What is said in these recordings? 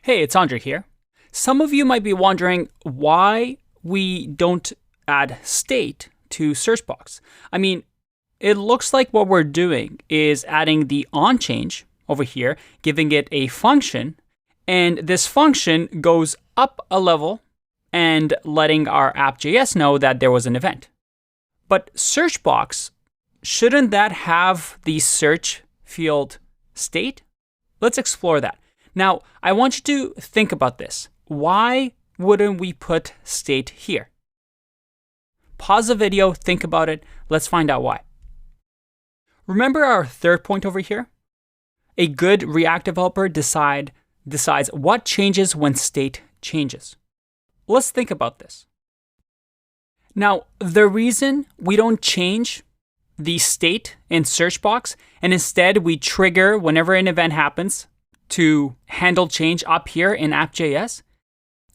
Hey, it's Andre here. Some of you might be wondering why we don't add state to Searchbox. I mean, it looks like what we're doing is adding the onChange over here, giving it a function, and this function goes up a level and letting our app.js know that there was an event. But Searchbox, shouldn't that have the search field state? Let's explore that. Now, I want you to think about this. Why wouldn't we put state here? Pause the video, think about it. Let's find out why. Remember our third point over here? A good React developer decides what changes when state changes. Let's think about this. Now, the reason we don't change the state in Searchbox and instead we trigger whenever an event happens to handle change up here in app.js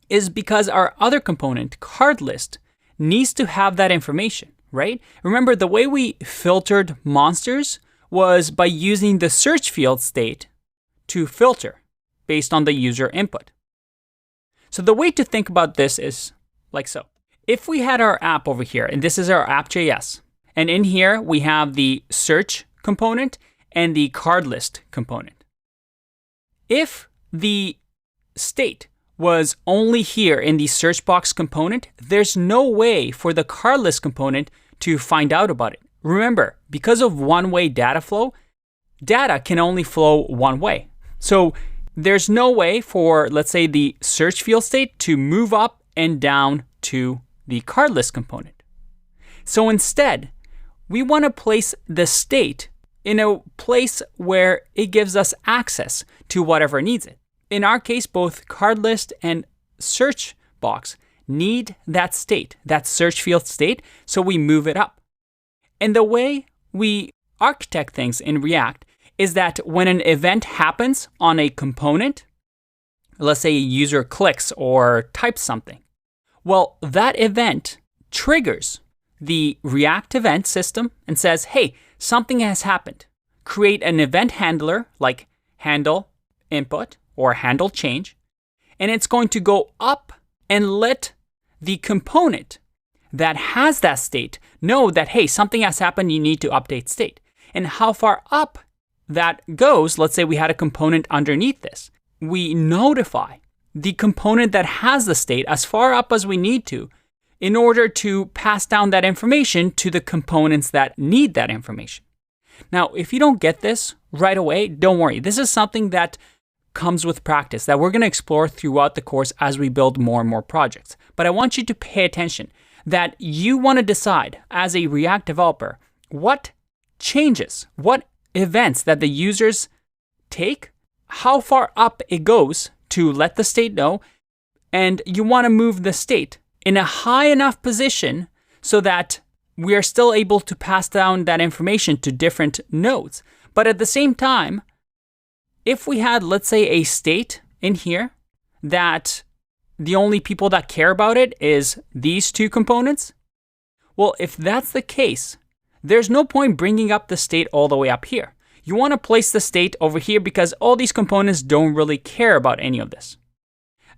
is because our other component, card list, needs to have that information, right? Remember, the way we filtered monsters was by using the search field state to filter based on the user input. So the way to think about this is like so. If we had our app over here, and this is our app.js, and in here we have the search component and the card list component. If the state was only here in the Searchbox component, there's no way for the card list component to find out about it. Remember, because of one-way data flow, data can only flow one way. So there's no way for, let's say, the search field state to move up and down to the card list component. So instead, we want to place the state in a place where it gives us access to whatever needs it. In our case, both card list and Searchbox need that state, that search field state, so we move it up. And the way we architect things in React is that when an event happens on a component, let's say a user clicks or types something, well, that event triggers the React event system and says, hey, something has happened. Create an event handler like handle input or handle change, and it's going to go up and let the component that has that state know that, hey, something has happened, you need to update state. And how far up that goes, let's say we had a component underneath this, we notify the component that has the state as far up as we need to in order to pass down that information to the components that need that information. Now, if you don't get this right away, don't worry. This is something that comes with practice that we're going to explore throughout the course as we build more and more projects. But I want you to pay attention that you want to decide as a React developer what changes, what events that the users take, how far up it goes to let the state know, and you want to move the state in a high enough position so that we are still able to pass down that information to different nodes. But at the same time, if we had, let's say, a state in here that the only people that care about it is these two components, well, if that's the case, there's no point bringing up the state all the way up here. You want to place the state over here because all these components don't really care about any of this.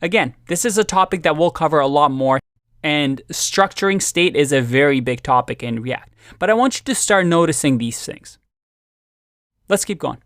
Again, this is a topic that we'll cover a lot more, and structuring state is a very big topic in React. But I want you to start noticing these things. Let's keep going.